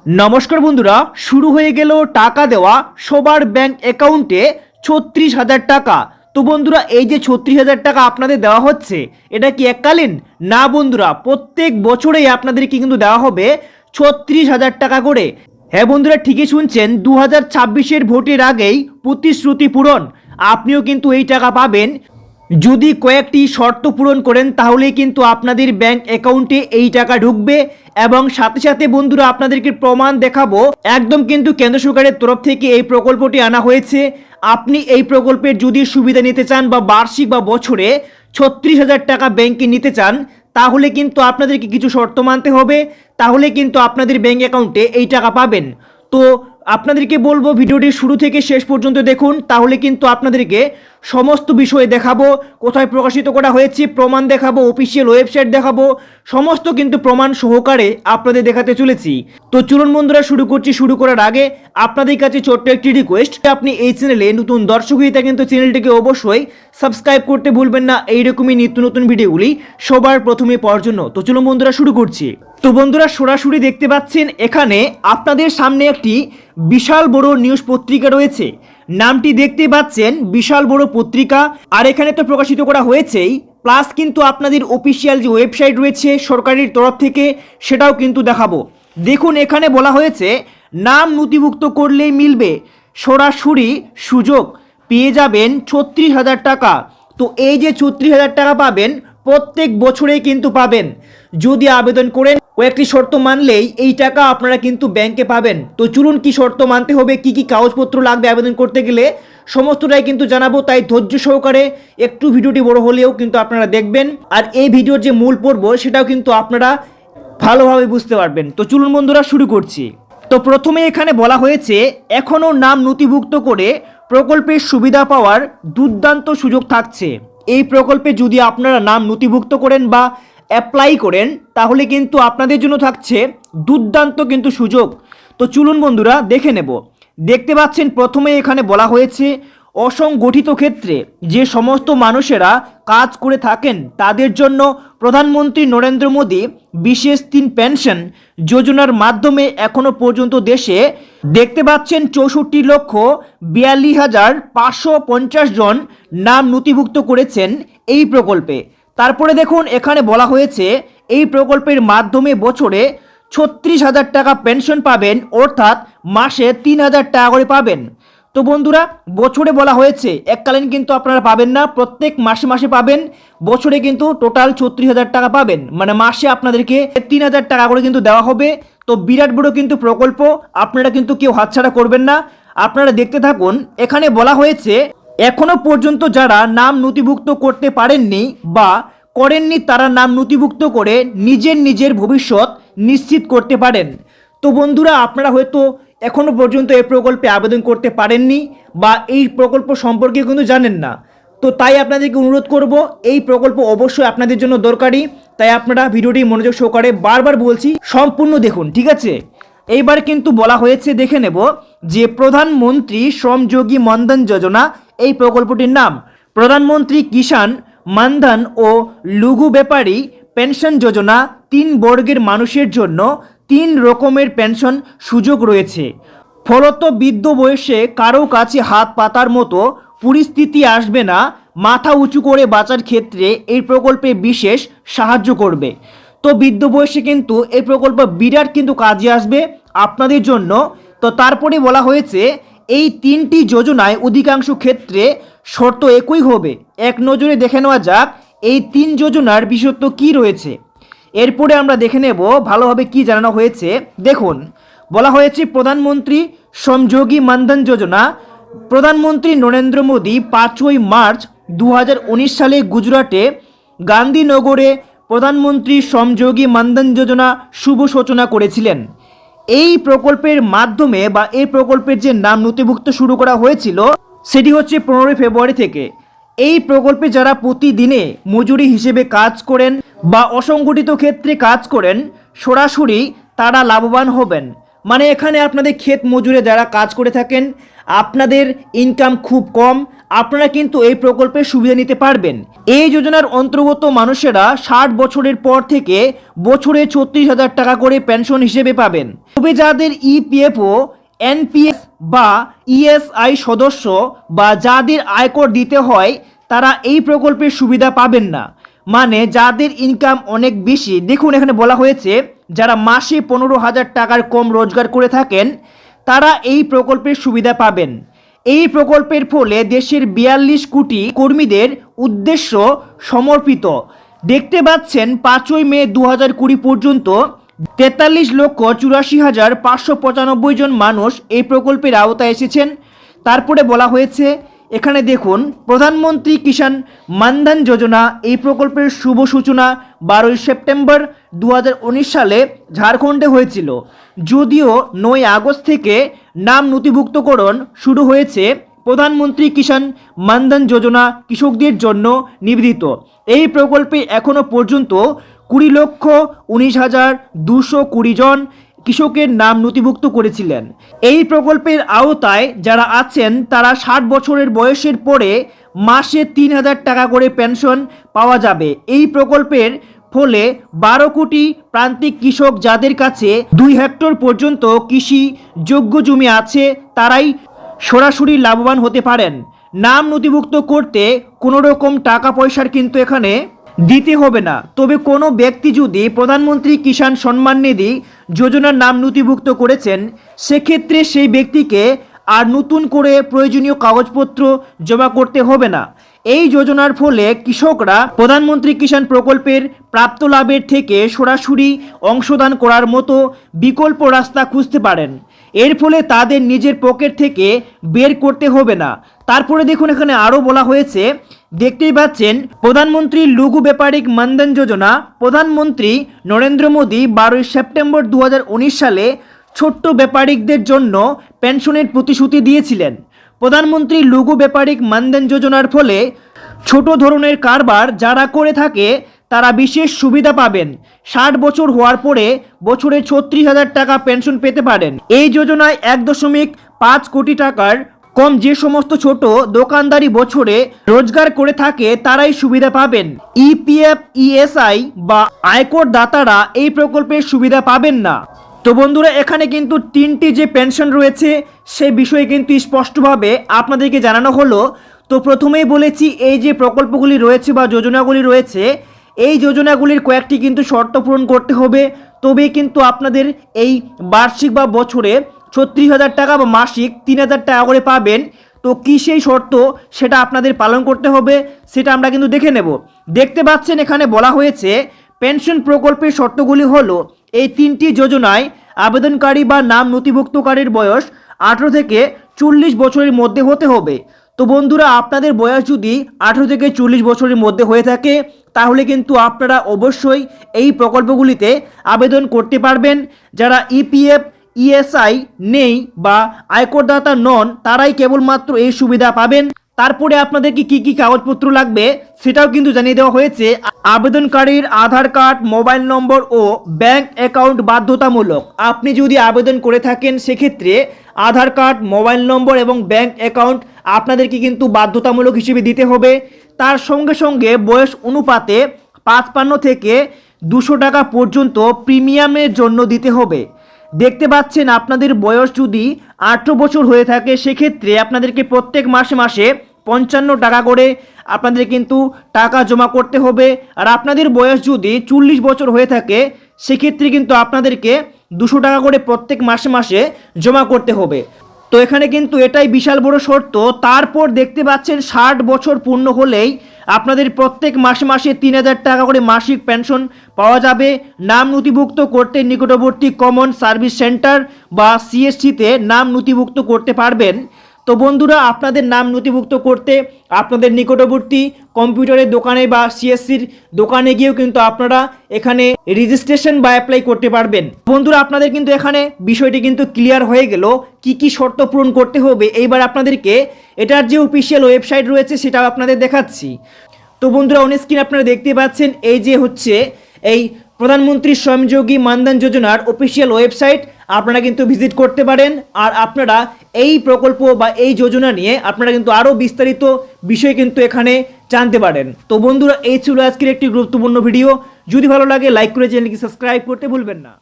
নমস্কার বন্ধুরা, শুরু হয়ে গেল টাকা দেওয়া সবার ব্যাংক অ্যাকাউন্টে ৩৬,০০০ টাকা। তো বন্ধুরা, এই যে ৩৬,০০০ টাকা আপনাদের দেওয়া হচ্ছে, এটা কি এককালীন? না বন্ধুরা, প্রত্যেক বছরেই আপনাদেরকে কিন্তু দেওয়া হবে ৩৬,০০০ টাকা করে। হ্যাঁ বন্ধুরা, ঠিকই শুনছেন, 2026-এর ভোটের আগেই প্রতিশ্রুতি পূরণ। আপনিও কিন্তু এই টাকা পাবেন যদি কয়েকটি শর্ত পূরণ করেন, তাহলেই কিন্তু আপনাদের ব্যাংক অ্যাকাউন্টে এই টাকা ঢুকবে। এবং সাথে সাথে বন্ধুরা, আপনাদেরকে প্রমাণ দেখাবো, একদম কিন্তু কেন্দ্র সরকারের তরফ থেকে এই প্রকল্পটি আনা হয়েছে। আপনি এই প্রকল্পের যদি সুবিধা নিতে চান বা বার্ষিক বা বছরে ৩৬,০০০ টাকা ব্যাংকে নিতে চান, তাহলে কিন্তু আপনাদেরকে কিছু শর্ত মানতে হবে, তাহলে কিন্তু আপনাদের ব্যাংক অ্যাকাউন্টে এই টাকা পাবেন। তো আপনাদেরকে বলবো, ভিডিওটি শুরু থেকে শেষ পর্যন্ত দেখুন, তাহলে কিন্তু আপনাদেরকে সমস্ত বিষয়ে দেখাবো, কোথায় প্রকাশিত করা হয়েছে, প্রমাণ দেখাবো, অফিসিয়াল ওয়েবসাইট দেখাবো, সমস্ত কিন্তু প্রমাণ সহকারে আপনাদের দেখাতে চলেছি। তো চলুন বন্ধুরা, শুরু করছি। শুরু করার আগে আপনাদের কাছে ছোট্ট একটি রিকোয়েস্ট, আপনি এই চ্যানেলে নতুন দর্শক হয়ে থাকেন তো চ্যানেলটিকে অবশ্যই সাবস্ক্রাইব করতে ভুলবেন না, এইরকমই নিত্য নতুন ভিডিওগুলি সবার প্রথমে পাওয়ার জন্য। তো চলুন বন্ধুরা, শুরু করছি। তো বন্ধুরা, সরাসরি দেখতে পাচ্ছেন এখানে আপনাদের সামনে একটি বিশাল বড় নিউজ পত্রিকা রয়েছে। নামটি দেখতে পাচ্ছেন, বিশাল বড় পত্রিকা। আর এখানে তো প্রকাশিত করা হয়েছেই, প্লাস কিন্তু আপনাদের অফিসিয়াল যে ওয়েবসাইট রয়েছে সরকারের তরফ থেকে, সেটাও কিন্তু দেখাবো। দেখুন, এখানে বলা হয়েছে নাম নথিভুক্ত করলেই মিলবে সরাসরি সুযোগ, পেয়ে যাবেন ৩৬,০০০ টাকা। তো এই যে ৩৬,০০০ টাকা পাবেন, প্রত্যেক বছরেই কিন্তু পাবেন যদি আবেদন করেন। কয়েকটি শর্ত মানলেই এই টাকা আপনারা কিন্তু ব্যাংকে পাবেন। তো চলুন, কি শর্ত মানতে হবে, কি কি কাগজপত্র লাগবে আবেদন করতে গেলে, সমস্তটাই কিন্তু জানাবো। তাই ধৈর্য সহকারে একটু ভিডিওটি বড় হলেও কিন্তু আপনারা দেখবেন, আর এই ভিডিওর যে মূল পর্ব সেটাও কিন্তু আপনারা ভালোভাবে বুঝতে পারবেন। তো চলুন বন্ধুরা, শুরু করছি। তো প্রথমে এখানে বলা হয়েছে, এখনও নাম নথিভুক্ত করে প্রকল্পের সুবিধা পাওয়ার দুর্দান্ত সুযোগ থাকছে। এই প্রকল্পে যদি আপনারা নাম নথিভুক্ত করেন বা অ্যাপ্লাই করেন, তাহলে কিন্তু আপনাদের জন্য থাকছে দুর্দান্ত কিন্তু সুযোগ। তো চলুন বন্ধুরা, দেখে নেব। দেখতে পাচ্ছেন, প্রথমে এখানে বলা হয়েছে, অসংগঠিত ক্ষেত্রে যে সমস্ত মানুষেরা কাজ করে থাকেন তাদের জন্য প্রধানমন্ত্রী নরেন্দ্র মোদী বিশেষ ৩ পেনশন যোজনার মাধ্যমে এখনো পর্যন্ত দেশে দেখতে পাচ্ছেন ৬৪,৪২,৫৫০ জন নাম নথিভুক্ত করেছেন এই প্রকল্পে। তারপরে দেখুন, এখানে বলা হয়েছে এই প্রকল্পের মাধ্যমে বছরে ৩৬,০০০ টাকা পেনশন পাবেন, অর্থাৎ মাসে ৩,০০০ টাকা করে পাবেন। তো বন্ধুরা, বছরে বলা হয়েছে, এককালীন কিন্তু আপনারা পাবেন না, প্রত্যেক মাসে মাসে পাবেন। বছরে কিন্তু টোটাল ৩৬,০০০ টাকা পাবেন, মানে মাসে আপনাদেরকে ৩,০০০ টাকা করে কিন্তু দেওয়া হবে। তো বিরাট বড় কিন্তু প্রকল্প, আপনারা কিন্তু কেউ হাতছাড়া করবেন না। আপনারা দেখতে থাকুন। এখানে বলা হয়েছে, এখনো পর্যন্ত যারা নাম নথিভুক্ত করতে পারেননি বা করেননি, তারা নাম নথিভুক্ত করে নিজের ভবিষ্যৎ নিশ্চিত করতে পারেন। তো বন্ধুরা, আপনারা হয়তো এখনো পর্যন্ত এই প্রকল্পে আবেদন করতে পারেননি বা এই প্রকল্প সম্পর্কে কিন্তু জানেন না। তো তাই আপনাদেরকে অনুরোধ করব, এই প্রকল্প অবশ্যই আপনাদের জন্য দরকারি। তাই আপনারা ভিডিওটি মনোযোগ সহকারে, বারবার বলছি, সম্পূর্ণ দেখুন, ঠিক আছে? এইবার কিন্তু বলা হয়েছে, দেখে নেব, যে প্রধানমন্ত্রী শ্রমযোগী মানধন যোজনা এই প্রকল্পটির নাম। প্রধানমন্ত্রী কিষাণ মানধন ও লঘু ব্যাপারী পেনশন যোজনা ৩ বর্গের মানুষের জন্য ৩ রকমের পেনশন সুযোগ রয়েছে। ফলত বৃদ্ধ বয়সে কারো কাছে হাত পাতার মতো পরিস্থিতি আসবে না। মাথা উঁচু করে বাঁচার ক্ষেত্রে এই প্রকল্পে বিশেষ সাহায্য করবে। তো বৃদ্ধ বয়সে কিন্তু এই প্রকল্প বিরাট কিন্তু কাজে আসবে আপনাদের জন্য। তো তারপরে বলা হয়েছে, এই 3টি যোজনায় অধিকাংশ ক্ষেত্রে শর্ত একই হবে। এক নজরে দেখে নেওয়া যাক এই 3 যোজনার বিশেষত্ব কী রয়েছে। এরপরে আমরা দেখে নেব ভালোভাবে কি জানানো হয়েছে। দেখুন, বলা হয়েছে, প্রধানমন্ত্রী শ্রমযোগী মানধন যোজনা। প্রধানমন্ত্রী নরেন্দ্র মোদী 5ই মার্চ 2019 সালে গুজরাটে গান্ধীনগরে প্রধানমন্ত্রী শ্রমযোগী মানধন যোজনা শুভ সূচনা করেছিলেন। এই প্রকল্পের মাধ্যমে বা এই প্রকল্পের যে নাম নথিভুক্ত শুরু করা হয়েছিল, সেটি হচ্ছে 15 ফেব্রুয়ারি থেকে। এই প্রকল্পে যারা প্রতিদিনে মজুরি হিসেবে কাজ করেন বা অসংগঠিত ক্ষেত্রে কাজ করেন, সরাসরি তারা লাভবান হবেন। মানে এখানে আপনাদের ক্ষেত মজুরে যারা কাজ করে থাকেন, আপনাদের ইনকাম খুব কম, আপনারা কিন্তু এই প্রকল্পের সুবিধা নিতে পারবেন। এই যোজনার অন্তর্গত মানুষেরা 60 বছরের পর থেকে বছরে 36,000 টাকা করে পেনশন হিসেবে পাবেন। তবে যাদের ইপিএফও, এনপিএস বা ইএসআই সদস্য বা যাদের আয়কর দিতে হয়, তারা এই প্রকল্পের সুবিধা পাবেন না। মানে যাদের ইনকাম অনেক বেশি, দেখুন এখানে বলা হয়েছে যারা মাসে 15,000 টাকার কম রোজগার করে থাকেন, তারা এই প্রকল্পের সুবিধা পাবেন। এই প্রকল্পের ফলে দেশের 42 কোটি কর্মীদের উদ্দেশ্য সমর্পিত। দেখতে পাচ্ছেন 5ই মে 2020 পর্যন্ত 43,84,595 জন মানুষ এই প্রকল্পের আওতায় এসেছেন। তারপরে বলা হয়েছে এখানে দেখুন, প্রধানমন্ত্রী কিষাণ মানধন যোজনা এই প্রকল্পের শুভ সূচনা 12ই সেপ্টেম্বর 2019 সালে ঝাড়খণ্ডে হয়েছিল। যদিও 9 আগস্ট থেকে নাম নথিভুক্তকরণ শুরু হয়েছে, প্রধানমন্ত্রী কিষাণ মানধন যোজনা কৃষকদের জন্য নিবেদিত। এই প্রকল্পে এখনও পর্যন্ত 20,19,220 জন কৃষকের নাম নথিভুক্ত করেছিলেন। এই প্রকল্পের আওতায় যারা আছেন তারা 60 বছরের বয়সের পরে মাসে 3,000 টাকা করে পেনশন পাওয়া যাবে। এই প্রকল্পের ফলে 12 কোটি প্রান্তিক কৃষক যাদের কাছে 2 হেক্টর পর্যন্ত কৃষি যোগ্য জমি আছে, তারাই সরাসরি লাভবান হতে পারেন। নাম নথিভুক্ত করতে কোনো রকম টাকা পয়সার কিন্তু এখানে দিতে হবে না। তবে কোনো ব্যক্তি যদি প্রধানমন্ত্রী কিষাণ সম্মান নিধি যোজনার নাম নথিভুক্ত করেছেন, সেক্ষেত্রে সেই ব্যক্তিকে আর নতুন করে প্রয়োজনীয় কাগজপত্র জমা করতে হবে না। এই যোজনার ফলে কৃষকরা প্রধানমন্ত্রী কিষাণ প্রকল্পের প্রাপ্ত লাভের থেকে সরাসরি অংশদান করার মতো বিকল্প রাস্তা খুঁজতে পারেন। এর ফলে তাদের নিজের পকেট থেকে বের করতে হবে না। তারপরে দেখুন এখানে আরও বলা হয়েছে, দেখতেই পাচ্ছেন প্রধানমন্ত্রী লঘু ব্যাপারিক মানধন যোজনা প্রধানমন্ত্রী নরেন্দ্র মোদী 12ই সেপ্টেম্বর 2019 সালে ছোট্ট ব্যাপারিকদের জন্য পেনশনের প্রতিশ্রুতি দিয়েছিলেন। প্রধানমন্ত্রী লঘু ব্যাপারিক মানধন যোজনার ফলে ছোট ধরনের কারবার যারা করে থাকে তারা বিশেষ সুবিধা পাবেন। 60 বছর হওয়ার পরে বছরে 36,000 টাকা পেনশন পেতে পারেন। এই যোজনায় 1.5 কোটি টাকার কম যে সমস্ত ছোট দোকানদারি বছরে রোজগার করে থাকে তারাই সুবিধা পাবেন। ইপিএফ, ইএসআই বা আয়কর দাতারা এই প্রকল্পের সুবিধা পাবেন না। তো বন্ধুরা, এখানে কিন্তু 3টি যে পেনশন রয়েছে সে বিষয়ে কিন্তু স্পষ্টভাবে আপনাদেরকে জানানো হলো। তো প্রথমেই বলেছি এই যে প্রকল্পগুলি রয়েছে বা যোজনাগুলি রয়েছে, এই যোজনাগুলির কয়েকটি কিন্তু শর্ত পূরণ করতে হবে, তবেই কিন্তু আপনাদের এই বার্ষিক বা বছরে 36,000 টাকা বা মাসিক 3,000 টাকা করে পাবেন। তো কী সেই শর্ত সেটা আপনাদের পালন করতে হবে, সেটা আমরা কিন্তু দেখে নেব। দেখতে পাচ্ছেন এখানে বলা হয়েছে পেনশন প্রকল্পের শর্তগুলি হলো, এই 3টি যোজনায় আবেদনকারী বা নাম নথিভুক্তকারীর বয়স 18 থেকে 40 বছরের মধ্যে হতে হবে। তো বন্ধুরা, আপনাদের বয়স যদি 18 থেকে 40 বছরের মধ্যে হয়ে থাকে, তাহলে কিন্তু আপনারা অবশ্যই এই প্রকল্পগুলিতে আবেদন করতে পারবেন। যারা ইপিএফ, ইএসআই নেই বা আয়করদাতা নন, তারাই কেবলমাত্র এই সুবিধা পাবেন। তারপরে আপনাদেরকে কি কি কাগজপত্র লাগবে সেটাও কিন্তু জানিয়ে দেওয়া হয়েছে। আবেদনকারীর আধার কার্ড, মোবাইল নম্বর ও ব্যাংক অ্যাকাউন্ট বাধ্যতামূলক। আপনি যদি আবেদন করে থাকেন সেক্ষেত্রে আধার কার্ড, মোবাইল নম্বর এবং ব্যাংক অ্যাকাউন্ট আপনাদেরকে কিন্তু বাধ্যতামূলক হিসেবে দিতে হবে। তার সঙ্গে সঙ্গে বয়স অনুপাতে 55 থেকে 200 টাকা পর্যন্ত প্রিমিয়ামের জন্য দিতে হবে। দেখতে পাচ্ছেন আপনাদের বয়স যদি 18 বছর হয়ে থাকে, সেক্ষেত্রে আপনাদেরকে প্রত্যেক মাসে মাসে 55 টাকা করে আপনাদের কিন্তু টাকা জমা করতে হবে। আর আপনাদের বয়স যদি 40 বছর হয়ে থাকে, সেক্ষেত্রে কিন্তু আপনাদেরকে 200 টাকা করে প্রত্যেক মাসে মাসে জমা করতে হবে। তো এখানে কিন্তু এটাই বিশাল বড় শর্ত। তারপর দেখতে পাচ্ছেন 60 বছর পূর্ণ হলেই আপনাদের প্রত্যেক মাসে মাসে 3,000 টাকা করে মাসিক পেনশন পাওয়া যাবে। নাম নথিভুক্ত করতে নিকটবর্তী কমন সার্ভিস সেন্টার বা সিএসসিতে নাম নথিভুক্ত করতে পারবেন। তো বন্ধুরা, আপনাদের নাম নথিভুক্ত করতে আপনাদের নিকটবর্তী কম্পিউটারের দোকানে বা সিএসসির দোকানে গিয়েও কিন্তু আপনারা এখানে রেজিস্ট্রেশন বা অ্যাপ্লাই করতে পারবেন। বন্ধুরা, আপনাদের কিন্তু এখানে বিষয়টি কিন্তু ক্লিয়ার হয়ে গেল কি কি শর্ত পূরণ করতে হবে। এইবার আপনাদেরকে এটার যে অফিসিয়াল ওয়েবসাইট রয়েছে সেটাও আপনাদের দেখাচ্ছি। তো বন্ধুরা, অন স্ক্রিন আপনারা দেখতে পাচ্ছেন এই যে হচ্ছে এই প্রধানমন্ত্রী শ্রমযোগী মানধন যোজনার অফিসিয়াল ওয়েবসাইট আপনারা কিন্তু ভিজিট করতে পারেন। আর আপনারা এই প্রকল্প বা এই যোজনা নিয়ে আপনারা কিন্তু আরও বিস্তারিত বিষয় কিন্তু এখানে জানতে পারেন। তো বন্ধুরা, এই ছিল আজকের একটি গুরুত্বপূর্ণ ভিডিও। যদি ভালো লাগে লাইক করে চ্যানেলকে সাবস্ক্রাইব করতে ভুলবেন না।